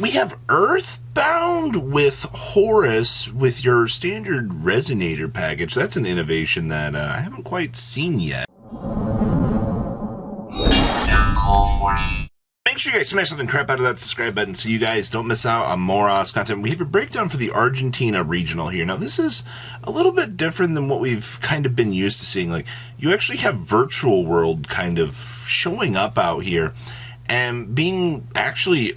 we have Earthbound with Horus with your standard resonator package. That's an innovation that I haven't quite seen yet. Make sure you guys smash something crap out of that subscribe button so you guys don't miss out on more awesome content. We have a breakdown for the Argentina regional here. Now, this is a little bit different than what we've kind of been used to seeing. Like, you actually have virtual world kind of showing up out here and being actually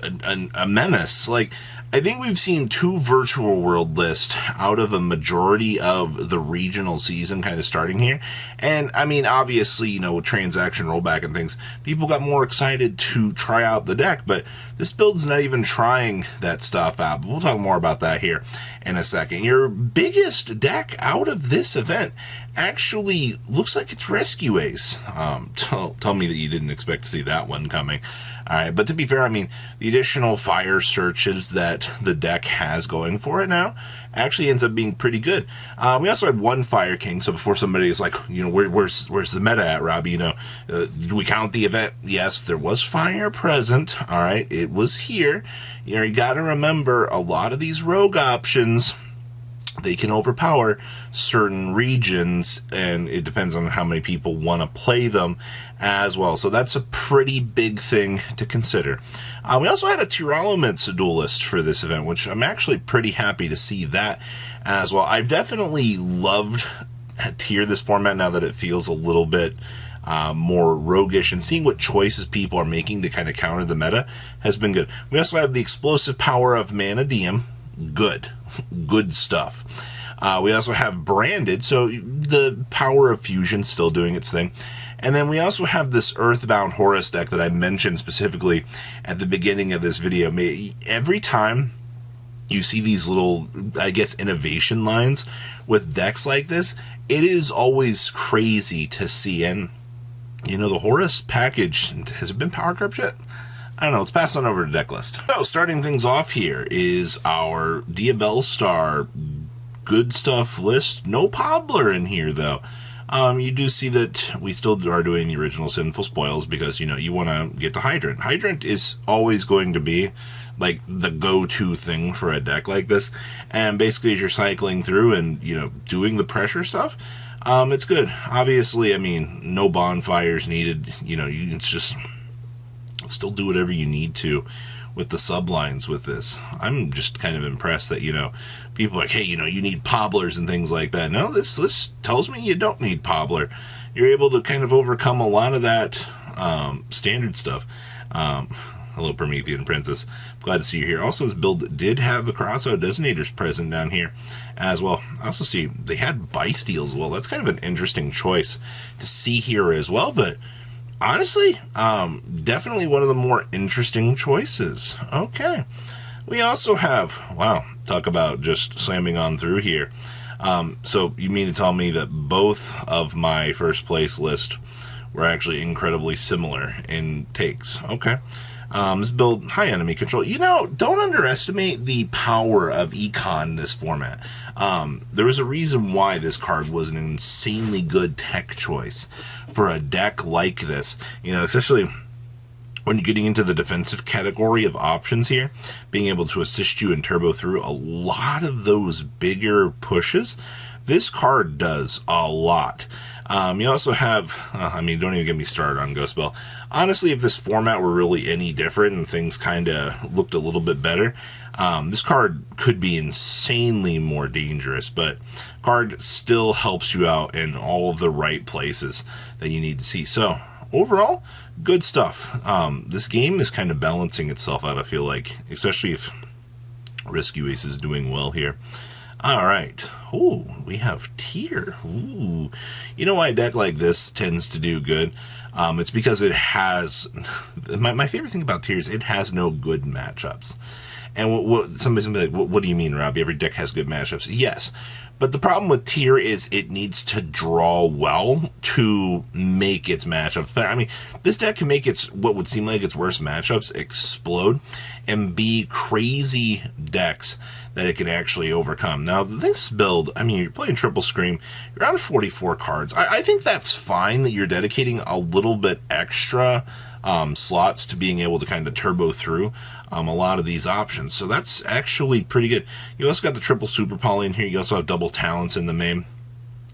a menace. Like, I think we've seen 2 virtual world lists out of a majority of the regional season kind of starting here. And, I mean, obviously, you know, with transaction rollback and things, people got more excited to try out the deck, but this build's not even trying that stuff out. But we'll talk more about that here in a second. Your biggest deck out of this event actually looks like it's Rescue Ace. Tell me that you didn't expect to see that one coming. All right, but to be fair, I mean, the additional fire searches that the deck has going for it now actually ends up being pretty good. We also had 1 Fire King, so before somebody is like, you know, where's the meta at, Robbie? You know, do we count the event? Yes, there was fire present. All right, it was here. You know, you got to remember a lot of these rogue options, they can overpower certain regions, and it depends on how many people want to play them as well. So that's a pretty big thing to consider. We also had a Tier Elements duelist for this event, which I'm actually pretty happy to see that as well. I've definitely loved Tier this format now that it feels a little bit more roguish, and seeing what choices people are making to kind of counter the meta has been good. We also have the explosive power of Manadium. Good stuff. We also have Branded, so the power of fusion still doing its thing. And then we also have this Earthbound Horus deck that I mentioned specifically at the beginning of this video. Every time you see these little, I guess, innovation lines with decks like this, it is always crazy to see. And, you know, the Horus package, has it been power crept yet? I don't know, let's pass on over to deck list. So, starting things off here is our Diabell Star good stuff list. No Pobbler in here, though. You do see that we still are doing the original Sinful Spoils because, you know, you want to get to Hydrant. Hydrant is always going to be, like, the go-to thing for a deck like this. And basically, as you're cycling through and, you know, doing the pressure stuff, it's good. Obviously, I mean, no bonfires needed. You know, it's just still do whatever you need to with the sublines with this. I'm just kind of impressed that, you know, people are like, hey, you know, you need Pobblers and things like that. No, this tells me you don't need Pobbler. You're able to kind of overcome a lot of that standard stuff. Hello, Promethean Princess. Glad to see you here. Also, this build did have the crossout designators present down here as well. I also see they had Bysteals as well. That's kind of an interesting choice to see here as well, but honestly, definitely one of the more interesting choices. Okay. We also have, wow, talk about just slamming on through here. So you mean to tell me that both of my first place list were actually incredibly similar in takes? Okay. This build, high enemy control. You know, don't underestimate the power of Econ in this format. There was a reason why this card was an insanely good tech choice for a deck like this. You know, especially when you're getting into the defensive category of options here, being able to assist you and turbo through a lot of those bigger pushes. This card does a lot. You also have, I mean, don't even get me started on Ghost Bell. Honestly, if this format were really any different and things kind of looked a little bit better, this card could be insanely more dangerous, but card still helps you out in all of the right places that you need to see. So, overall, good stuff. This game is kind of balancing itself out, I feel like, especially if Rescue Ace is doing well here. All right. Oh, we have Tier. Ooh. You know why a deck like this tends to do good? It's because it has... My favorite thing about Tier is it has no good matchups. And what somebody's going to be like, what do you mean, Robbie? Every deck has good matchups. Yes. But the problem with Tier is it needs to draw well to make its matchups. But I mean, this deck can make its what would seem like its worst matchups explode and be crazy decks that it can actually overcome. Now, this build, I mean, you're playing Triple Scream, you're on 44 cards. I think that's fine that you're dedicating a little bit extra slots to being able to kind of turbo through a lot of these options. So that's actually pretty good. You also got the triple super poly in here. You also have double talents in the main.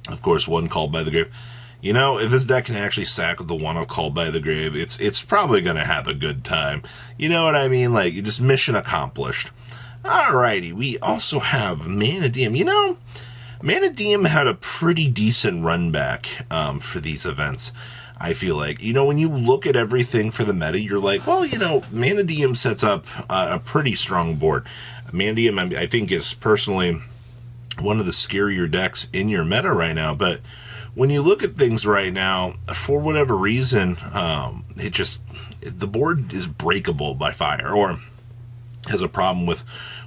Of course, one Called by the Grave. You know, if this deck can actually sack with the one of Called by the Grave, it's probably going to have a good time. You know what I mean? Like, just mission accomplished. Alrighty, we also have Manadium. You know, Manadium had a pretty decent run back for these events, I feel like. You know, when you look at everything for the meta, you're like, well, you know, Manadium sets up a pretty strong board. Manadium, I think, is personally one of the scarier decks in your meta right now, but when you look at things right now, for whatever reason, the board is breakable by fire, or has a problem with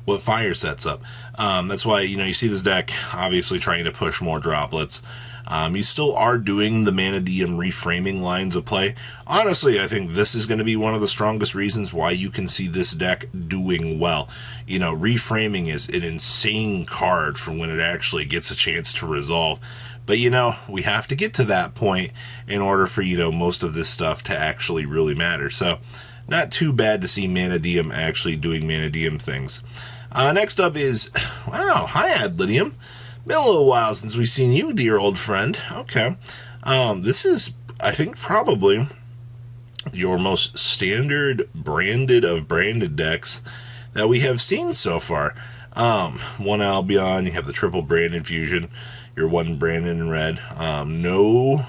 what fire sets up. That's why, you know, you see this deck obviously trying to push more droplets. You still are doing the Manadium reframing lines of play. Honestly, I think this is going to be one of the strongest reasons why you can see this deck doing well. You know, reframing is an insane card for when it actually gets a chance to resolve. But, you know, we have to get to that point in order for, you know, most of this stuff to actually really matter. So, not too bad to see Manadium actually doing Manadium things. Next up is, wow, hi Adlidium. Been a little while since we've seen you, dear old friend. Okay. This is, I think, probably your most standard branded of branded decks that we have seen so far. One Albion, you have the triple Brandon fusion, your one Brandon in red. No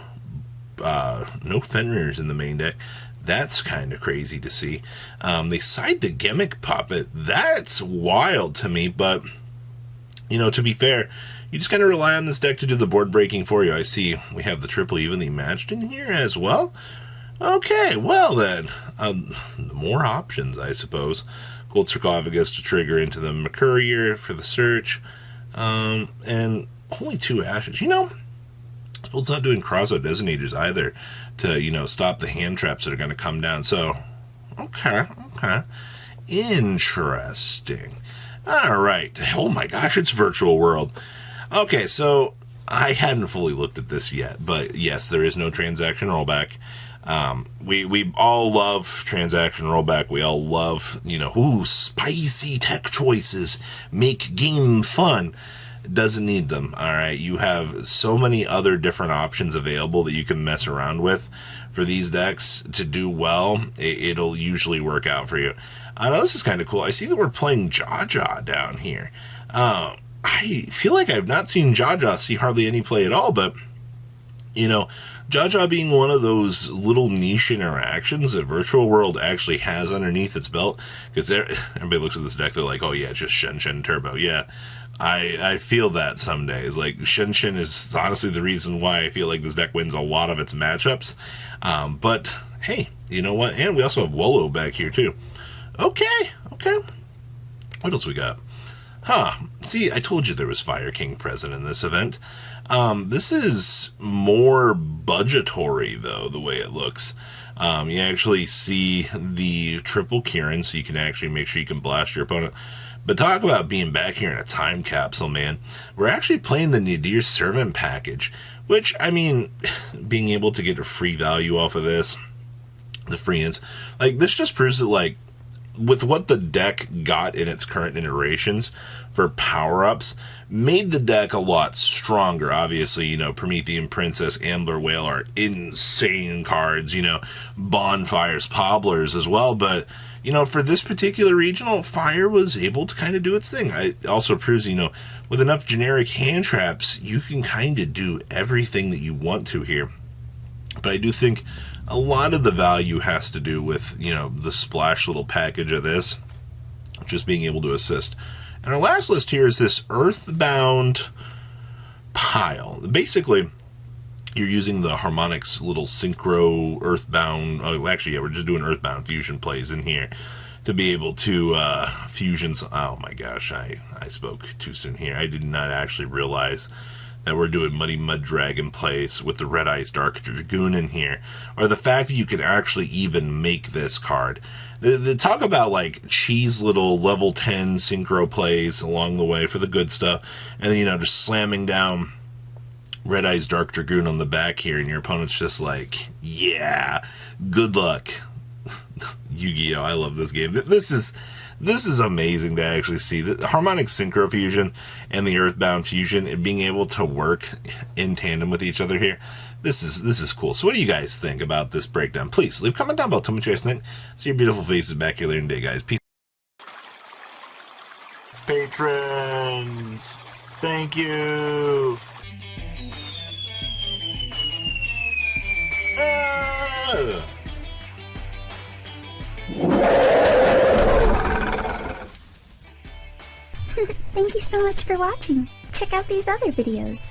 Fenrir's in the main deck. That's kind of crazy to see. They side the Gimmick Puppet. That's wild to me, but, you know, to be fair, you just kind of rely on this deck to do the board breaking for you. I see we have the triple evenly matched in here as well. Okay, well then, more options, I suppose. Gold Sarcophagus to trigger into the Mercurier for the search, and only 2 ashes. You know, it's not doing cross-out designators either to, you know, stop the hand traps that are going to come down. So, okay. Interesting. All right. Oh my gosh, it's Virtual World. Okay, so I hadn't fully looked at this yet, but yes, there is no transaction rollback. We all love transaction rollback. We all love, you know, spicy tech choices make game fun. Doesn't need them. All right, you have so many other different options available that you can mess around with for these decks to do well. It'll usually work out for you. Now this is kind of cool. I see that we're playing Jaja down here. I feel like I've not seen Jaja see hardly any play at all, but, you know, Jaja being one of those little niche interactions that Virtual World actually has underneath its belt, because everybody looks at this deck, they're like, oh yeah, it's just Shen Turbo. Yeah, I feel that some days. Like, Shen is honestly the reason why I feel like this deck wins a lot of its matchups. But, hey, you know what? And we also have Wolo back here, too. Okay. What else we got? See, I told you there was Fire King present in this event. This is more budgetary, though, the way it looks. You actually see the triple Kieran, so you can actually make sure you can blast your opponent. But talk about being back here in a time capsule, man. We're actually playing the Nadir Servant package, which, I mean, being able to get a free value off of this, the free ins, like, this just proves that, like, with what the deck got in its current iterations for power-ups, made the deck a lot stronger. Obviously, you know, Promethean Princess, Ambler Whale are insane cards, you know, Bonfires, Pobblers as well, but, you know, for this particular regional, Fire was able to kind of do its thing. It also proves, you know, with enough generic hand traps, you can kind of do everything that you want to here. But I do think a lot of the value has to do with, you know, the splash little package of this, just being able to assist. And our last list here is this Earthbound pile. Basically, you're using the Harmonix little Synchro Earthbound, actually, yeah, we're just doing Earthbound fusion plays in here to be able to fusions. Oh my gosh, I spoke too soon here. I did not actually realize that we're doing Muddy Mud Dragon plays with the Red Eyes Dark Dragoon in here, or the fact that you can actually even make this card. The talk about, like, cheese little level 10 synchro plays along the way for the good stuff, and then, you know, just slamming down Red Eyes Dark Dragoon on the back here, and your opponent's just like, yeah, good luck. Yu-Gi-Oh! I love this game. This is amazing to actually see the harmonic synchro fusion and the Earthbound fusion and being able to work in tandem with each other here. This is cool. So what do you guys think about this breakdown? Please leave a comment down below. Tell me what you guys think. See your beautiful faces back here later today, guys. Peace. Patrons, thank you. Thank you so much for watching. Check out these other videos.